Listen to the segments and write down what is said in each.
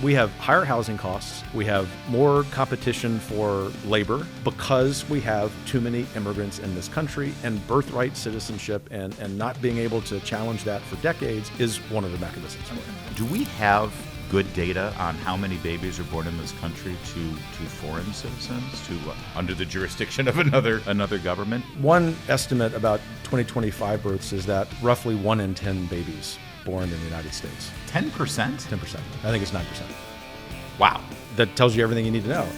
We have higher housing costs. We have more competition for labor because we have too many immigrants in this country, and birthright citizenship and not being able to challenge that for decades is one of the mechanisms for it. Do we have good data on how many babies are born in this country to foreign citizens, to under the jurisdiction of another government? One estimate about 2025 births is that roughly 1 in 10 babies born in the United States. 10%? 10%. I think it's 9%. Wow. That tells you everything you need to know.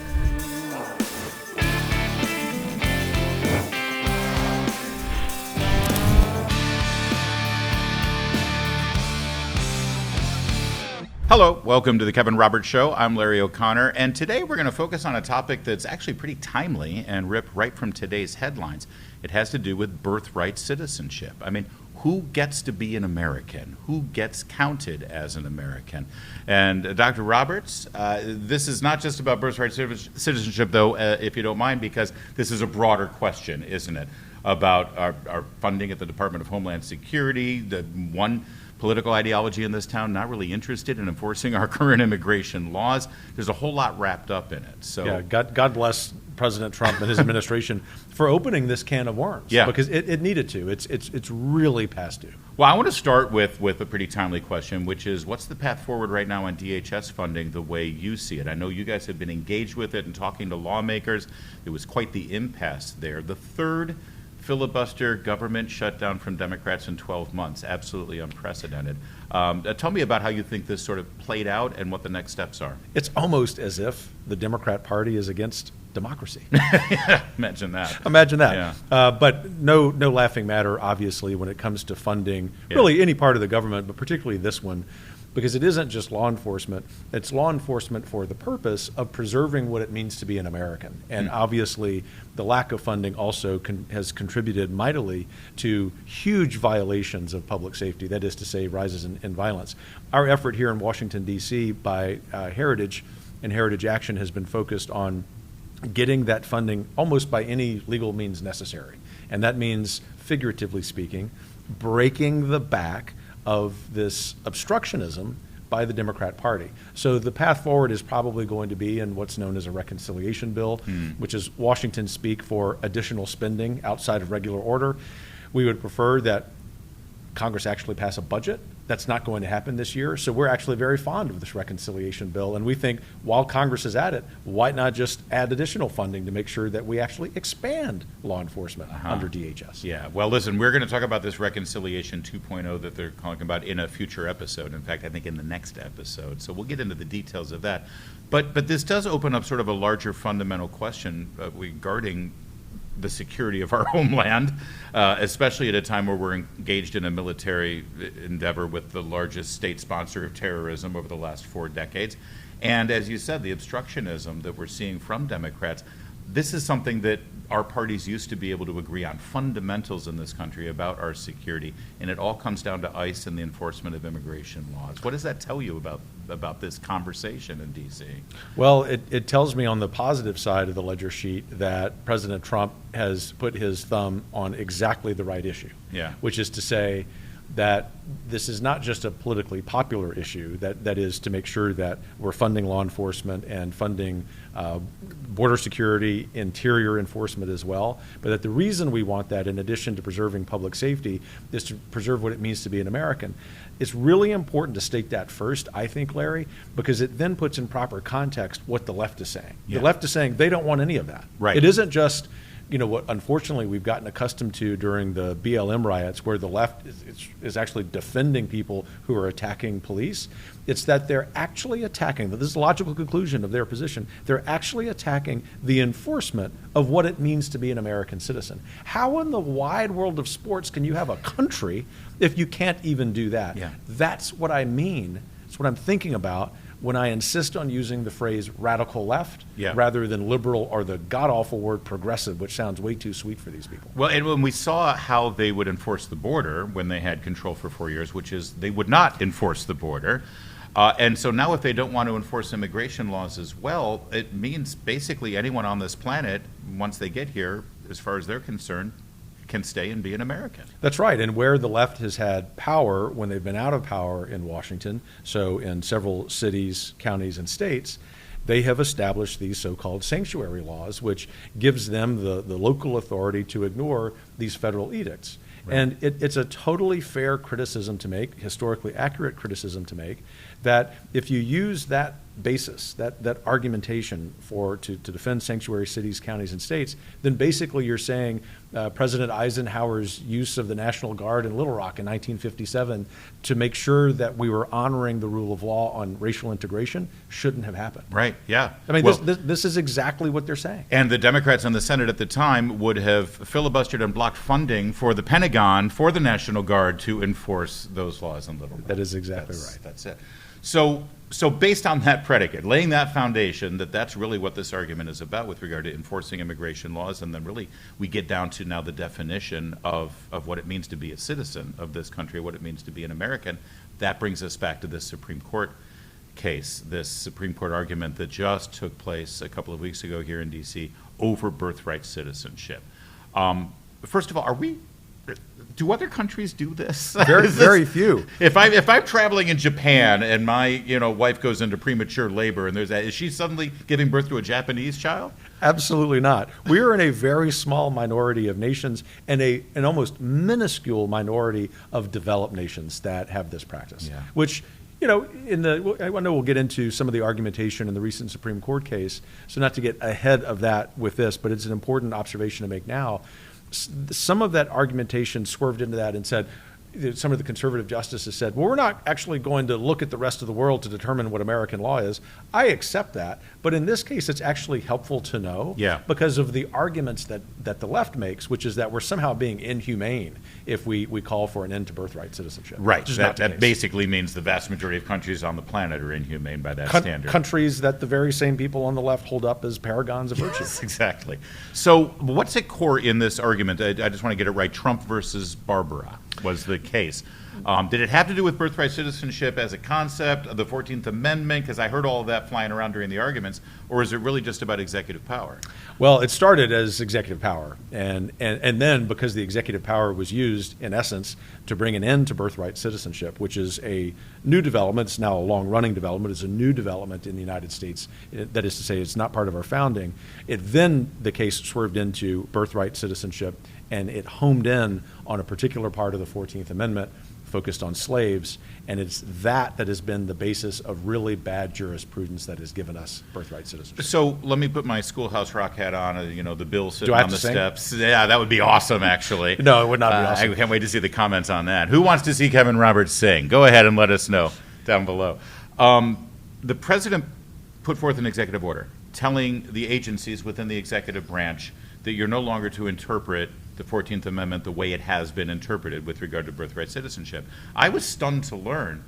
Hello, welcome to the Kevin Roberts Show. I'm Larry O'Connor, and today we're going to focus on a topic that's actually pretty timely and ripped right from today's headlines. It has to do with birthright citizenship. I mean, who gets to be an American? Who gets counted as an American? And Dr. Roberts, this is not just about birthright citizenship, though, if you don't mind, because this is a broader question, isn't it? About our funding at the Department of Homeland Security, the one political ideology in this town not really interested in enforcing our current immigration laws. There's a whole lot wrapped up in it. So yeah, God bless President Trump and his administration for opening this can of worms. Yeah. Because it needed to. It's really past due. Well, I want to start with a pretty timely question, which is what's the path forward right now on DHS funding the way you see it? I know you guys have been engaged with it and talking to lawmakers. It was quite the impasse there. The third filibuster government shutdown from Democrats in 12 months. Absolutely unprecedented. Tell me about how you think this sort of played out and what the next steps are. It's almost as if the Democrat Party is against democracy. Imagine that. Imagine that. Yeah. But no laughing matter, obviously, when it comes to funding really any part of the government, but particularly this one, because it isn't just law enforcement. It's law enforcement for the purpose of preserving what it means to be an American. And obviously, the lack of funding also has contributed mightily to huge violations of public safety, that is to say, rises in violence. Our effort here in Washington, D.C. by Heritage and Heritage Action has been focused on getting that funding almost by any legal means necessary. And that means, figuratively speaking, breaking the back of this obstructionism by the Democrat Party. So the path forward is probably going to be in what's known as a reconciliation bill, which is Washington speak for additional spending outside of regular order. We would prefer that Congress actually pass a budget. That's not going to happen this year. So we're actually very fond of this reconciliation bill. And we think while Congress is at it, why not just add additional funding to make sure that we actually expand law enforcement under DHS? Yeah. Well, listen, we're going to talk about this reconciliation 2.0 that they're talking about in a future episode. In fact, I think in the next episode. So we'll get into the details of that. But this does open up sort of a larger fundamental question regarding the security of our homeland, especially at a time where we're engaged in a military endeavor with the largest state sponsor of terrorism over the last 4 decades. And as you said, the obstructionism that we're seeing from Democrats, this is something that our parties used to be able to agree on, fundamentals in this country about our security, and it all comes down to ICE and the enforcement of immigration laws. What does that tell you about this conversation in D.C.? Well, it tells me on the positive side of the ledger sheet that President Trump has put his thumb on exactly the right issue, which is to say that this is not just a politically popular issue, that is to make sure that we're funding law enforcement and funding border security, interior enforcement as well, but that the reason we want that, in addition to preserving public safety, is to preserve what it means to be an American. It's really important to state that first, I think, Larry, because it then puts in proper context what the left is saying. The left is saying they don't want any of that. Right. It isn't just what unfortunately we've gotten accustomed to during the BLM riots, where the left is actually defending people who are attacking police. It's that they're actually attacking, this is the logical conclusion of their position, they're actually attacking the enforcement of what it means to be an American citizen. How in the wide world of sports can you have a country if you can't even do that? That's what I mean. That's what I'm thinking about when I insist on using the phrase radical left rather than liberal or the god-awful word progressive, which sounds way too sweet for these people. Well, and when we saw how they would enforce the border when they had control for 4 years, which is they would not enforce the border. And so now if they don't want to enforce immigration laws as well, it means basically anyone on this planet, once they get here, as far as they're concerned, can stay and be an American. That's right. And where the left has had power when they've been out of power in Washington, so in several cities, counties, and states, they have established these so-called sanctuary laws, which gives them the local authority to ignore these federal edicts. Right. And it's a totally fair criticism to make, historically accurate criticism to make, that if you use that basis, that argumentation to defend sanctuary cities, counties, and states, then basically you're saying President Eisenhower's use of the National Guard in Little Rock in 1957 to make sure that we were honoring the rule of law on racial integration shouldn't have happened. Right, yeah. I mean, this is exactly what they're saying. And the Democrats in the Senate at the time would have filibustered and blocked funding for the Pentagon, for the National Guard to enforce those laws in Little Rock. That is exactly right. That's it. So based on that predicate, laying that foundation, that's really what this argument is about with regard to enforcing immigration laws, and then really we get down to now the definition of what it means to be a citizen of this country, what it means to be an American. That brings us back to this Supreme Court case, this Supreme Court argument that just took place a couple of weeks ago here in D.C. over birthright citizenship. First of all, do other countries do this? Very few. If I'm traveling in Japan and my wife goes into premature labor and is she suddenly giving birth to a Japanese child? Absolutely not. We are in a very small minority of nations and an almost minuscule minority of developed nations that have this practice. Yeah. Which, I know we'll get into some of the argumentation in the recent Supreme Court case, so not to get ahead of that with this, but it's an important observation to make now. Some of that argumentation swerved into that and said, some of the conservative justices said, well, we're not actually going to look at the rest of the world to determine what American law is. I accept that. But in this case, it's actually helpful to know because of the arguments that the left makes, which is that we're somehow being inhumane if we call for an end to birthright citizenship. Right. That basically means the vast majority of countries on the planet are inhumane by that standard. Countries that the very same people on the left hold up as paragons of virtue. Yes, exactly. So what's at core in this argument? I just want to get it right. Trump versus Barbara was the case. Did it have to do with birthright citizenship as a concept, the 14th Amendment? Because I heard all of that flying around during the arguments. Or is it really just about executive power? Well, it started as executive power. And then because the executive power was used, in essence, to bring an end to birthright citizenship, which is a new development. It's now a long-running development. It's a new development in the United States. That is to say, it's not part of our founding. Then the case swerved into birthright citizenship, and it homed in on a particular part of the 14th Amendment focused on slaves, and it's that has been the basis of really bad jurisprudence that has given us birthright citizenship. So let me put my Schoolhouse Rock hat on, the bill sitting on the steps. Yeah, that would be awesome, actually. No, it would not be awesome. I can't wait to see the comments on that. Who wants to see Kevin Roberts sing? Go ahead and let us know down below. The president put forth an executive order telling the agencies within the executive branch that you're no longer to interpret the 14th Amendment the way it has been interpreted with regard to birthright citizenship. I was stunned to learn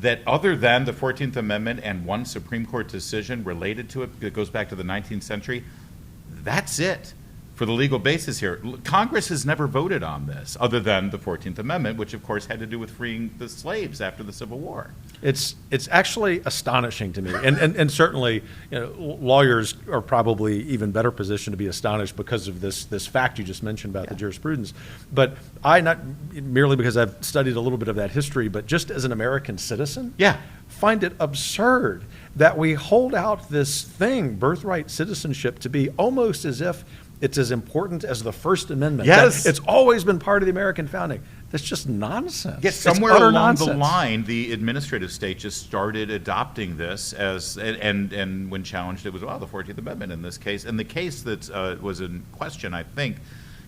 that other than the 14th Amendment and one Supreme Court decision related to it that goes back to the 19th century, that's it for the legal basis here. Congress has never voted on this other than the 14th Amendment, which of course had to do with freeing the slaves after the Civil War. It's actually astonishing to me, and certainly lawyers are probably even better positioned to be astonished because of this fact you just mentioned about the jurisprudence. But I, not merely because I've studied a little bit of that history, but just as an American citizen, find it absurd that we hold out this thing, birthright citizenship, to be almost as if it's as important as the First Amendment. Yes. It's always been part of the American founding. That's just nonsense. Yes, somewhere along the line, the administrative state just started adopting this as, and when challenged, it was, the 14th Amendment in this case. And the case that was in question, I think,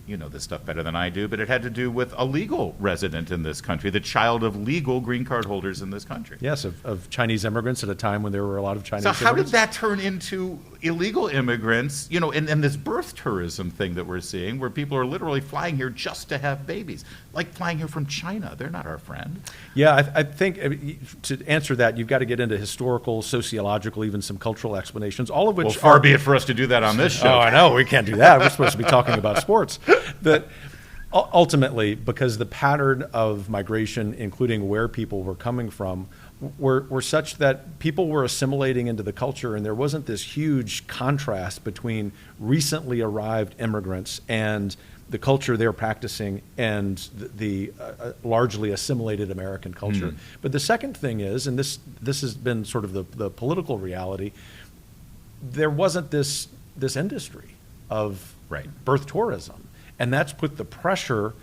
you know this stuff better than I do, but it had to do with a legal resident in this country, the child of legal green card holders in this country. Yes, of Chinese immigrants at a time when there were a lot of Chinese immigrants. So how did immigrants. that turn into illegal immigrants, and this birth tourism thing that we're seeing, where people are literally flying here just to have babies, like flying here from China. They're not our friend. Yeah, I think to answer that, you've got to get into historical, sociological, even some cultural explanations, all of which well, far be it for us to do that on this show. Oh, I know, we can't do that. We're supposed to be talking about sports. That ultimately, because the pattern of migration, including where people were coming from, were such that people were assimilating into the culture, and there wasn't this huge contrast between recently arrived immigrants and the culture they're practicing and the largely assimilated American culture. But the second thing is, and this has been sort of the political reality, there wasn't this industry of birth tourism. And that's put the pressure,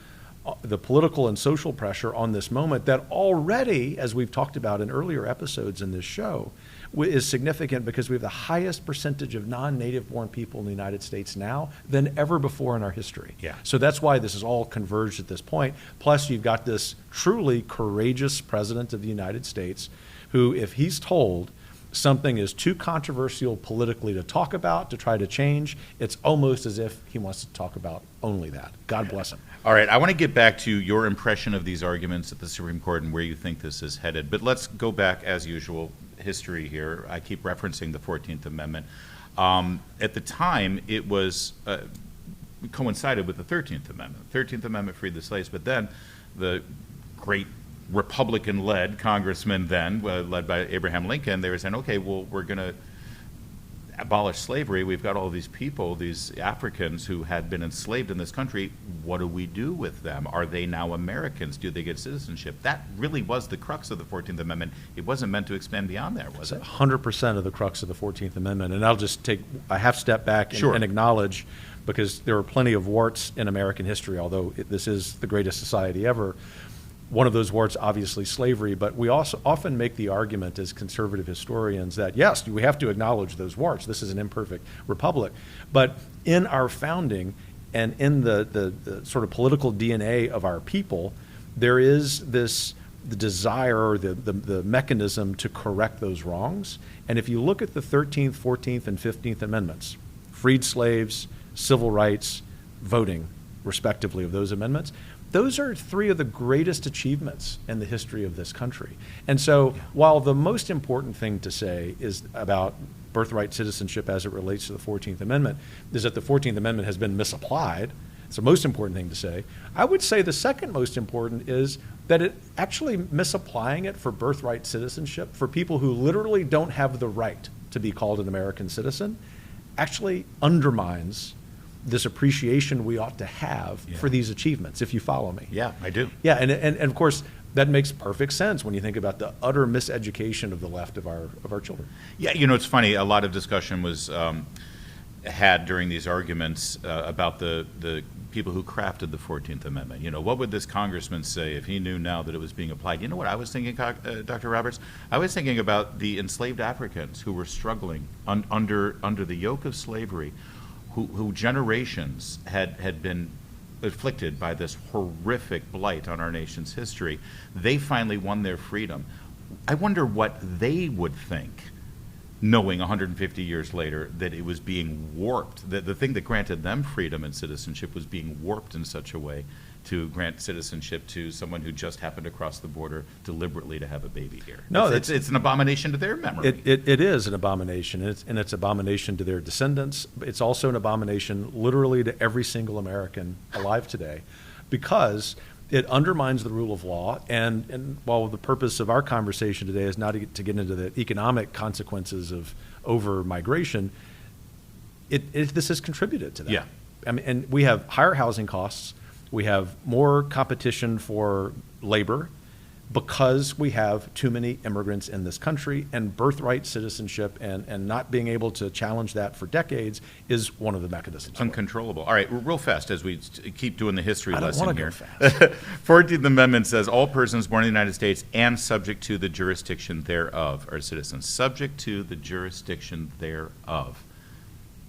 the political and social pressure on this moment that already, as we've talked about in earlier episodes in this show, is significant because we have the highest percentage of non-native born people in the United States now than ever before in our history. Yeah. So that's why this is all converged at this point. Plus, you've got this truly courageous president of the United States who, if he's told something is too controversial politically to talk about, to try to change, it's almost as if he wants to talk about only that. God bless him. All right, I want to get back to your impression of these arguments at the Supreme Court and where you think this is headed. But let's go back, as usual, history here. I keep referencing the 14th Amendment. At the time, it was coincided with the 13th Amendment. The 13th Amendment freed the slaves, but then the great Republican-led congressman then, led by Abraham Lincoln, they were saying, okay, well, we're going to abolish slavery. We've got all these people, these Africans who had been enslaved in this country. What do we do with them? Are they now Americans? Do they get citizenship? That really was the crux of the 14th Amendment. It wasn't meant to expand beyond there, was it? 100% of the crux of the 14th Amendment. And I'll just take a half step back and acknowledge, because there are plenty of warts in American history, although this is the greatest society ever. One of those warts, obviously, slavery, but we also often make the argument as conservative historians that, yes, we have to acknowledge those warts. This is an imperfect republic. But in our founding and in the sort of political DNA of our people, there is the desire or the mechanism to correct those wrongs. And if you look at the 13th, 14th, and 15th Amendments, freed slaves, civil rights, voting, respectively, of those amendments, those are three of the greatest achievements in the history of this country. And so while the most important thing to say is about birthright citizenship as it relates to the 14th Amendment is that the 14th Amendment has been misapplied, it's the most important thing to say, I would say the second most important is that it actually misapplying it for birthright citizenship for people who literally don't have the right to be called an American citizen actually undermines this appreciation we ought to have for these achievements, if you follow me. Yeah, I do. Yeah, and of course, that makes perfect sense when you think about the utter miseducation of the left of our children. Yeah, you know, it's funny, a lot of discussion was had during these arguments about the people who crafted the 14th Amendment. You know, what would this congressman say if he knew now that it was being applied? You know what I was thinking, Dr. Roberts? I was thinking about the enslaved Africans who were struggling under the yoke of slavery, who generations had been afflicted by this horrific blight on our nation's history. They finally won their freedom. I wonder what they would think, knowing 150 years later that it was being warped, that the thing that granted them freedom and citizenship was being warped in such a way to grant citizenship to someone who just happened to cross the border deliberately to have a baby here. No, it's an abomination to their memory. It is an abomination, and it's abomination to their descendants. It's also an abomination literally to every single American alive today, because it undermines the rule of law. And while the purpose of our conversation today is not to get into the economic consequences of over-migration, this has contributed to that. Yeah. I mean, and we have higher housing costs. We have more competition for labor because we have too many immigrants in this country, and birthright citizenship and not being able to challenge that for decades is one of the mechanisms. Uncontrollable. All right, real fast as we keep doing the history lesson here. I don't want to go fast. 14th Amendment says all persons born in the United States and subject to the jurisdiction thereof are citizens. Subject to the jurisdiction thereof.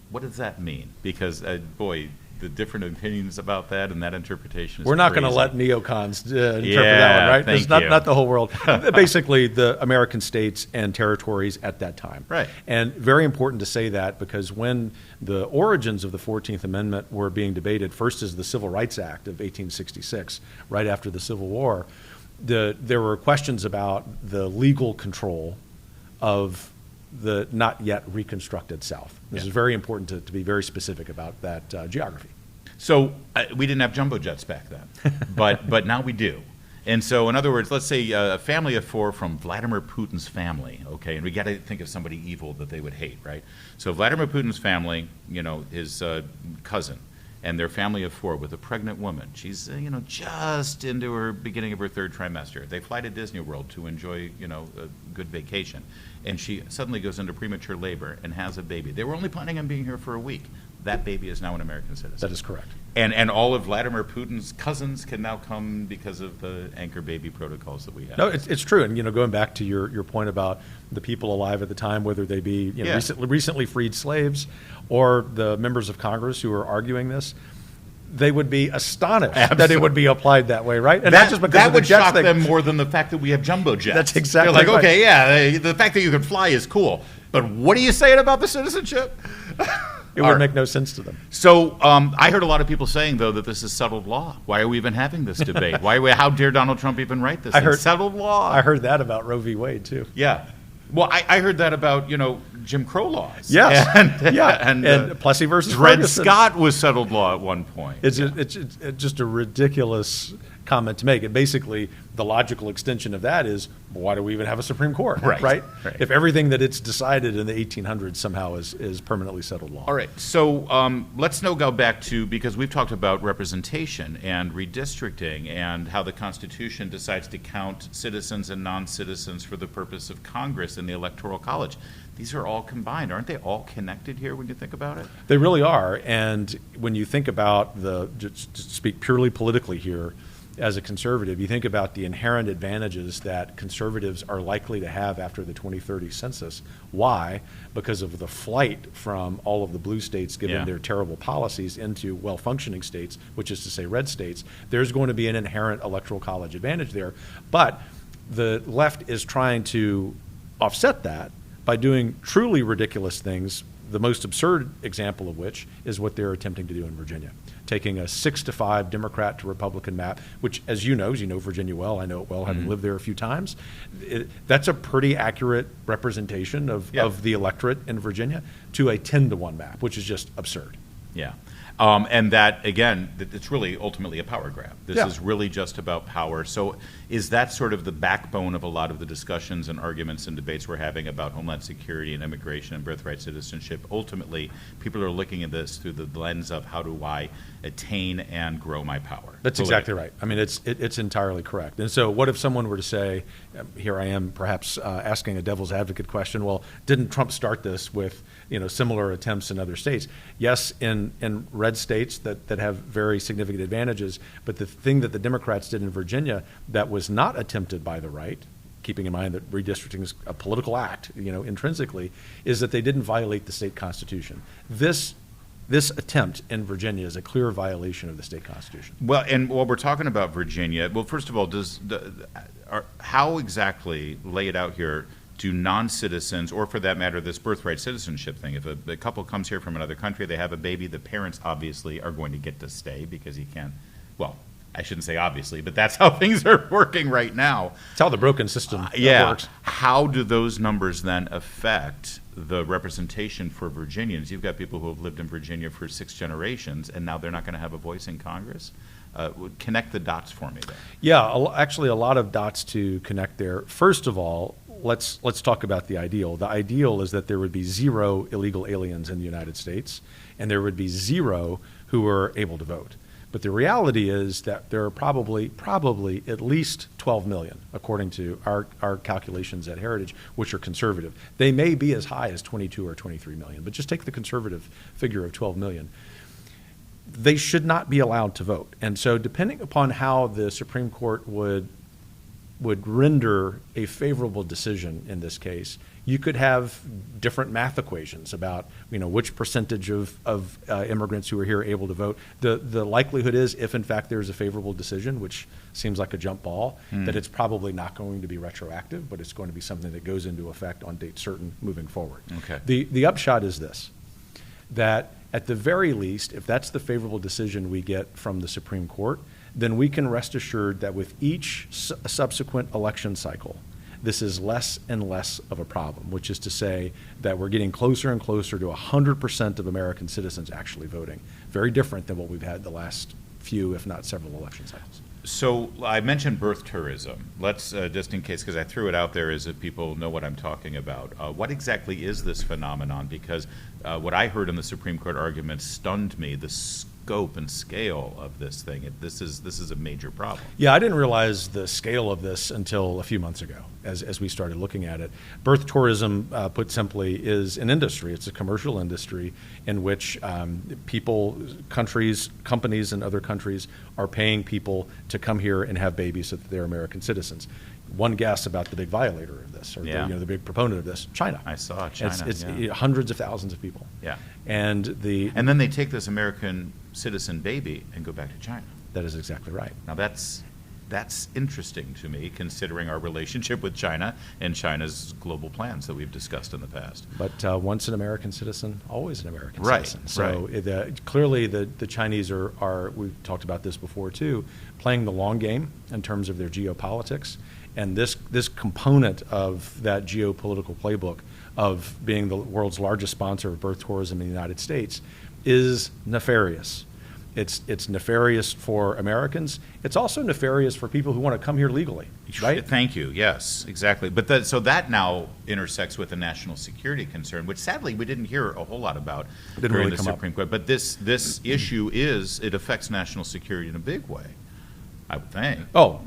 What does that mean? Because, boy, the different opinions about that and that interpretation is We're not going to let neocons interpret that one, right? Thank you. Not the whole world. Basically, the American states and territories at that time. Right. And very important to say that, because when the origins of the 14th Amendment were being debated, first is the Civil Rights Act of 1866, right after the Civil War, there were questions about the legal control of the not yet reconstructed South. This is very important to be very specific about that geography. So we didn't have jumbo jets back then, but now we do. And so, in other words, let's say a family of four from Vladimir Putin's family, okay, and we got to think of somebody evil that they would hate, right? So Vladimir Putin's family, you know, his cousin, and their family of 4 with a pregnant woman. She's, just into her beginning of her 3rd trimester. They fly to Disney World to enjoy, a good vacation. And she suddenly goes into premature labor and has a baby. They were only planning on being here for a week. That baby is now an American citizen. That is correct. And all of Vladimir Putin's cousins can now come because of the anchor baby protocols that we have. No, it's true. And, going back to your point about the people alive at the time, whether they be recently freed slaves or the members of Congress who are arguing this, they would be astonished that it would be applied that way, right? And that, not just because that of the would jets shock thing. them more than the fact that we have jumbo jets. That's exactly They're like, right. okay, yeah, the fact that you can fly is cool, but what are you saying about the citizenship? It would make no sense to them. So I heard a lot of people saying, though, that this is settled law. Why are we even having this debate? How dare Donald Trump even write this? It's settled law. I heard that about Roe v. Wade, too. Yeah. Well, I heard that about, Jim Crow laws. Yes. And Plessy versus Dred Ferguson. Scott was settled law at one point. It's just a ridiculous comment to make. And basically, the logical extension of that is, why do we even have a Supreme Court? Right. If everything that it's decided in the 1800s somehow is permanently settled law. All right. So let's now go back to, because we've talked about representation and redistricting and how the Constitution decides to count citizens and non-citizens for the purpose of Congress and the Electoral College. These are all combined. Aren't they all connected here when you think about it? They really are. And when you think about just to speak purely politically here, as a conservative, you think about the inherent advantages that conservatives are likely to have after the 2030 census. Why? Because of the flight from all of the blue states, given their terrible policies, into well-functioning states, which is to say red states. There's going to be an inherent electoral college advantage there. But the left is trying to offset that by doing truly ridiculous things, the most absurd example of which is what they're attempting to do in Virginia, taking a 6-5 Democrat to Republican map, which, as you know Virginia well, I know it well, having lived there a few times. That's a pretty accurate representation of the electorate in Virginia, to a 10-1 map, which is just absurd. Yeah. And that, again, it's really ultimately a power grab. This is really just about power. So is that sort of the backbone of a lot of the discussions and arguments and debates we're having about Homeland Security and immigration and birthright citizenship? Ultimately, people are looking at this through the lens of, how do I attain and grow my power? That's exactly right. I mean, it's entirely correct. And so what if someone were to say, here I am perhaps asking a devil's advocate question, well, didn't Trump start this with similar attempts in other states? Yes, in red states that have very significant advantages, but the thing that the Democrats did in Virginia that was not attempted by the right, keeping in mind that redistricting is a political act, intrinsically, is that they didn't violate the state constitution. This attempt in Virginia is a clear violation of the state constitution. Well, and while we're talking about Virginia, well, first of all, how exactly, lay it out here, do non-citizens, or for that matter, this birthright citizenship thing, if a couple comes here from another country, they have a baby, the parents obviously are going to get to stay because he can't, well, I shouldn't say obviously, but that's how things are working right now. It's how the broken system works. How do those numbers then affect the representation for Virginians? You've got people who have lived in Virginia for 6 generations, and now they're not going to have a voice in Congress. Connect the dots for me there. Yeah, actually a lot of dots to connect there. First of all, let's talk about the ideal. The ideal is that there would be 0 illegal aliens in the United States, and there would be 0 who are able to vote. But the reality is that there are probably at least 12 million, according to our calculations at Heritage, which are conservative. They may be as high as 22 or 23 million, but just take the conservative figure of 12 million. They should not be allowed to vote. And so depending upon how the Supreme Court would render a favorable decision in this case, you could have different math equations about which percentage of immigrants who are here able to vote. The likelihood is, if in fact there's a favorable decision, which seems like a jump ball, that it's probably not going to be retroactive, but it's going to be something that goes into effect on date certain moving forward. Okay. The upshot is this, that at the very least, if that's the favorable decision we get from the Supreme Court, then we can rest assured that with each subsequent election cycle, this is less and less of a problem, which is to say that we're getting closer and closer to 100% of American citizens actually voting. Very different than what we've had the last few, if not several, election cycles. So I mentioned birth tourism. Let's, just in case, because I threw it out there as if people know what I'm talking about. What exactly is this phenomenon? Because what I heard in the Supreme Court argument stunned me. The scope and scale of this thing. This is a major problem. Yeah, I didn't realize the scale of this until a few months ago as we started looking at it. Birth tourism, put simply, is an industry. It's a commercial industry in which people, countries, companies in other countries are paying people to come here and have babies so that they're American citizens. One guess about the big violator of this, or the big proponent of this, China. I saw China. It's hundreds of thousands of people. Yeah. And then they take this American citizen baby and go back to China. That is exactly right. Now that's interesting to me, considering our relationship with China and China's global plans that we've discussed in the past. But once an American citizen, always an American Right, citizen. So clearly the Chinese are, we've talked about this before too, playing the long game in terms of their geopolitics. And this component of that geopolitical playbook of being the world's largest sponsor of birth tourism in the United States is nefarious. It's nefarious for Americans. It's also nefarious for people who want to come here legally, right? Thank you. Yes, exactly. But so that now intersects with a national security concern, which sadly we didn't hear a whole lot about during the Supreme Court. But this issue it affects national security in a big way, I would think. Oh,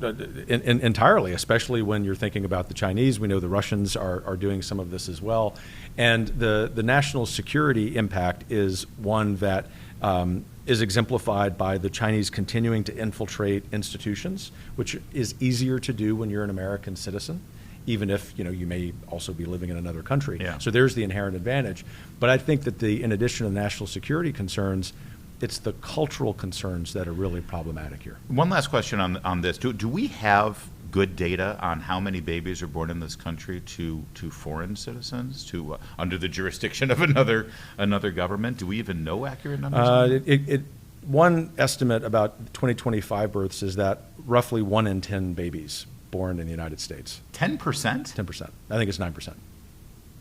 entirely, especially when you're thinking about the Chinese. We know the Russians are doing some of this as well. And the national security impact is one that is exemplified by the Chinese continuing to infiltrate institutions, which is easier to do when you're an American citizen, even if you may also be living in another country. Yeah. So there's the inherent advantage. But I think that in addition to national security concerns, it's the cultural concerns that are really problematic here. One last question on this. Do we have good data on how many babies are born in this country to foreign citizens, under the jurisdiction of another government? Do we even know accurate numbers? One estimate about 2025 births is that roughly 1 in 10 babies born in the United States. 10%? 10%. I think it's 9%.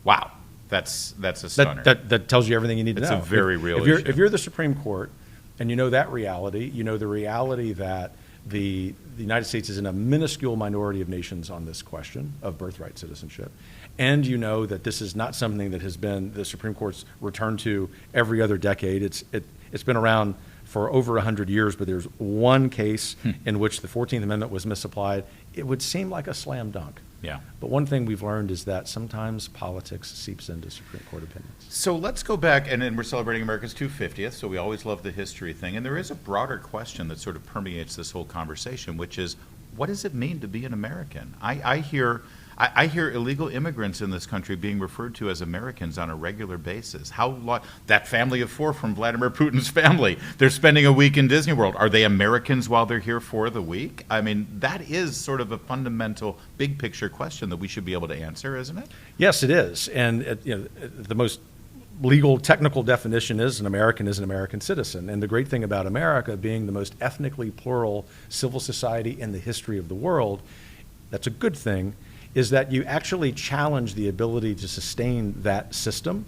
Wow. That's a stunner. That tells you everything you need to know. It's a very real issue. If you're the Supreme Court and you know that reality, you know the reality that the United States is in a minuscule minority of nations on this question of birthright citizenship, and you know that this is not something that has been the Supreme Court's returned to every other decade. It's been around for over 100 years, but there's one case in which the 14th Amendment was misapplied. It would seem like a slam dunk. Yeah. But one thing we've learned is that sometimes politics seeps into Supreme Court opinions. So let's go back, and then we're celebrating America's 250th, so we always love the history thing. And there is a broader question that sort of permeates this whole conversation, which is, what does it mean to be an American? I hear illegal immigrants in this country being referred to as Americans on a regular basis. That family of 4 from Vladimir Putin's family, they're spending a week in Disney World. Are they Americans while they're here for the week? I mean, that is sort of a fundamental, big picture question that we should be able to answer, isn't it? Yes, it is. And the most legal, technical definition is an American citizen. And the great thing about America being the most ethnically plural civil society in the history of the world, that's a good thing, is that you actually challenge the ability to sustain that system,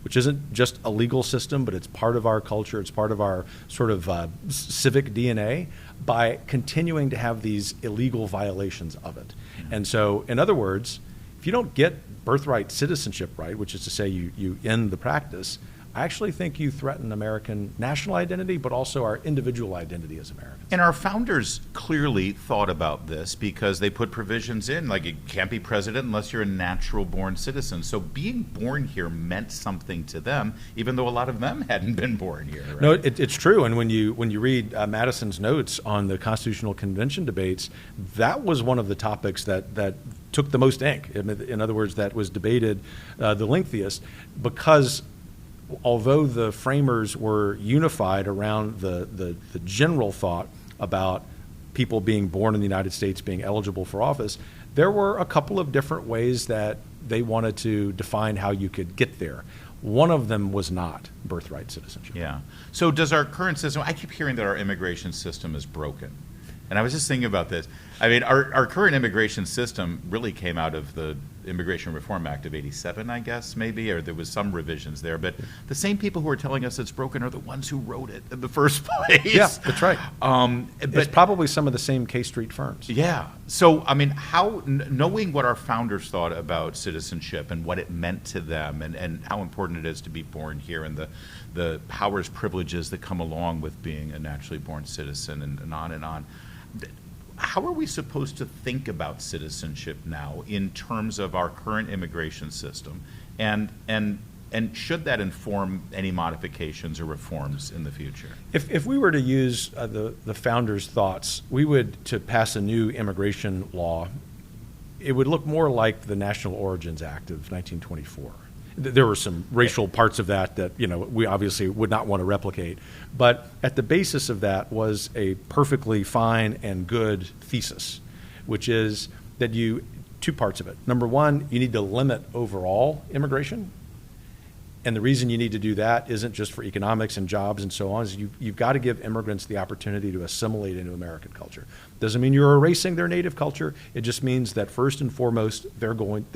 which isn't just a legal system, but it's part of our culture, it's part of our sort of civic DNA, by continuing to have these illegal violations of it. Mm-hmm. And so, in other words, if you don't get birthright citizenship right, which is to say you end the practice, I actually think you threaten American national identity, but also our individual identity as Americans. And our founders clearly thought about this because they put provisions in, like you can't be president unless you're a natural-born citizen. So being born here meant something to them, even though a lot of them hadn't been born here. Right? No, it's true. And when you read Madison's notes on the Constitutional Convention debates, that was one of the topics that took the most ink. In other words, that was debated the lengthiest, because although the framers were unified around the general thought about people being born in the United States being eligible for office, there were a couple of different ways that they wanted to define how you could get there. One of them was not birthright citizenship. Yeah. So does our current system, I keep hearing that our immigration system is broken. And I was just thinking about this. I mean, our current immigration system really came out of the Immigration Reform Act of '87, I guess, maybe, or there was some revisions there. But the same people who are telling us it's broken are the ones who wrote it in the first place. Yeah, that's right. But It's probably some of the same K Street firms. yeah. So, I mean, knowing what our founders thought about citizenship and what it meant to them and how important it is to be born here and the powers, privileges that come along with being a naturally born citizen and on and on. How are we supposed to think about citizenship now in terms of our current immigration system? And should that inform any modifications or reforms in the future? If we were to use the founders' thoughts, we would, to pass a new immigration law, it would look more like the National Origins Act of 1924. There were some racial parts of that we obviously would not want to replicate. But at the basis of that was a perfectly fine and good thesis, which is that two parts of it. Number one, you need to limit overall immigration. And the reason you need to do that isn't just for economics and jobs and so on, is you've got to give immigrants the opportunity to assimilate into American culture. Doesn't mean you're erasing their native culture. It just means that first and foremost, they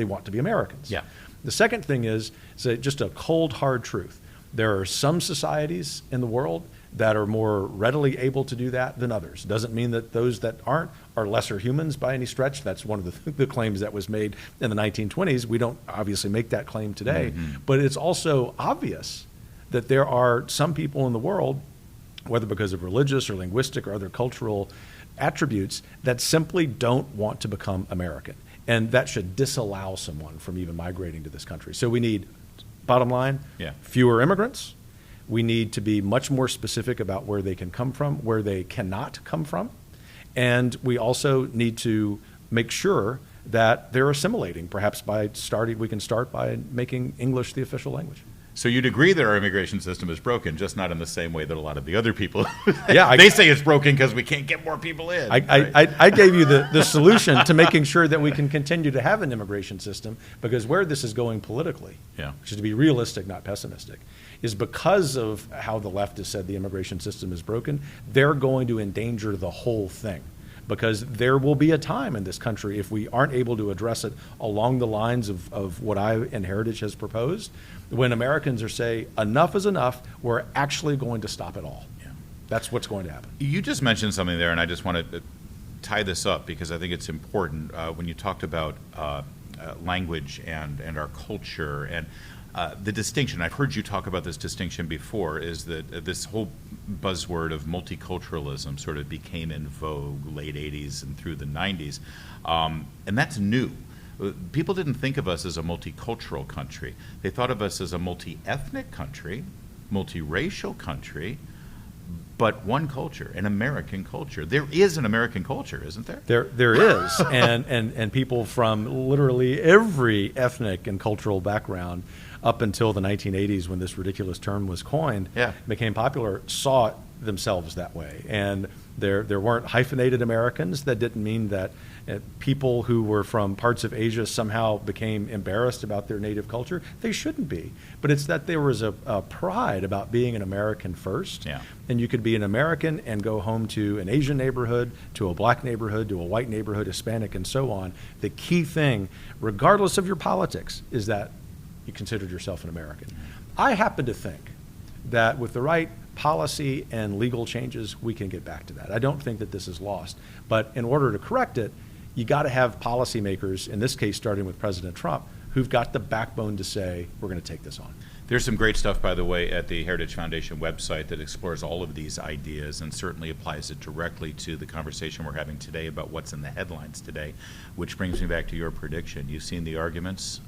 want to be Americans. Yeah. The second thing is just a cold, hard truth. There are some societies in the world that are more readily able to do that than others. Doesn't mean that those that aren't are lesser humans by any stretch. That's one of the claims that was made in the 1920s. We don't obviously make that claim today. Mm-hmm. But it's also obvious that there are some people in the world, whether because of religious or linguistic or other cultural attributes, that simply don't want to become American. And that should disallow someone from even migrating to this country. So we need, bottom line, fewer immigrants. We need to be much more specific about where they can come from, where they cannot come from. And we also need to make sure that they're assimilating, perhaps we can start by making English the official language. So you'd agree that our immigration system is broken, just not in the same way that a lot of the other people. Yeah, they say it's broken because we can't get more people in. I gave you the solution to making sure that we can continue to have an immigration system, because where this is going politically, which is to be realistic, not pessimistic, is because of how the left has said the immigration system is broken, they're going to endanger the whole thing. Because there will be a time in this country, if we aren't able to address it along the lines of what I and Heritage has proposed, when Americans are say, enough is enough, we're actually going to stop it all. Yeah. That's what's going to happen. You just mentioned something there, and I just want to tie this up because I think it's important. When you talked about language and our culture and the distinction, I've heard you talk about this distinction before, is that this whole buzzword of multiculturalism sort of became in vogue late 80s and through the 90s. And that's new. People didn't think of us as a multicultural country. They thought of us as a multi-ethnic country, multiracial country, but one culture, an American culture. There is an American culture, isn't there? There is, and people from literally every ethnic and cultural background up until the 1980s, when this ridiculous term was coined, became popular, saw themselves that way. And there weren't hyphenated Americans. That didn't mean that people who were from parts of Asia somehow became embarrassed about their native culture. They shouldn't be. But it's that there was a pride about being an American first. Yeah. And you could be an American and go home to an Asian neighborhood, to a black neighborhood, to a white neighborhood, Hispanic, and so on. The key thing, regardless of your politics, is that you considered yourself an American. I happen to think that with the right policy and legal changes, we can get back to that. I don't think that this is lost. But in order to correct it, you got to have policymakers, in this case starting with President Trump, who've got the backbone to say, we're going to take this on. There's some great stuff, by the way, at the Heritage Foundation website that explores all of these ideas and certainly applies it directly to the conversation we're having today about what's in the headlines today, which brings me back to your prediction. You've seen the arguments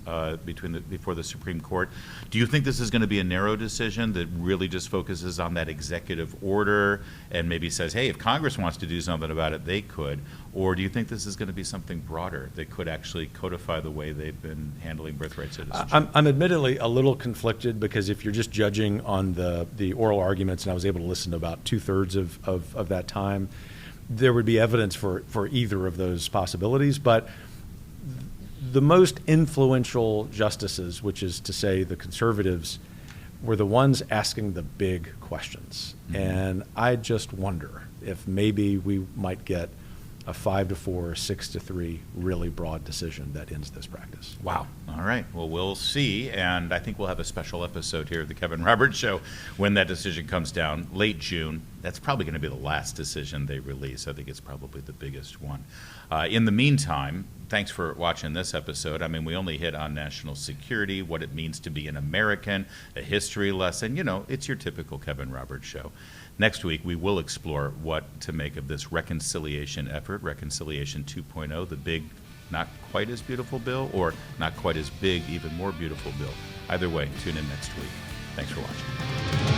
before the Supreme Court. Do you think this is going to be a narrow decision that really just focuses on that executive order and maybe says, hey, if Congress wants to do something about it, they could? Or do you think this is going to be something broader that could actually codify the way they've been handling birthright citizenship? I'm admittedly a little conflicted, because if you're just judging on the oral arguments, and I was able to listen to about 2/3 of that time, there would be evidence for either of those possibilities. But the most influential justices, which is to say the conservatives, were the ones asking the big questions. Mm-hmm. And I just wonder if maybe we might get a 5-4, 6-3, really broad decision that ends this practice. Wow. All right. Well, we'll see. And I think we'll have a special episode here at the Kevin Roberts Show when that decision comes down late June. That's probably going to be the last decision they release. I think it's probably the biggest one. In the meantime, thanks for watching this episode. I mean, we only hit on national security, what it means to be an American, a history lesson. You know, it's your typical Kevin Roberts Show. Next week, we will explore what to make of this reconciliation effort, Reconciliation 2.0, the big, not quite as beautiful bill, or not quite as big, even more beautiful bill. Either way, tune in next week. Thanks for watching.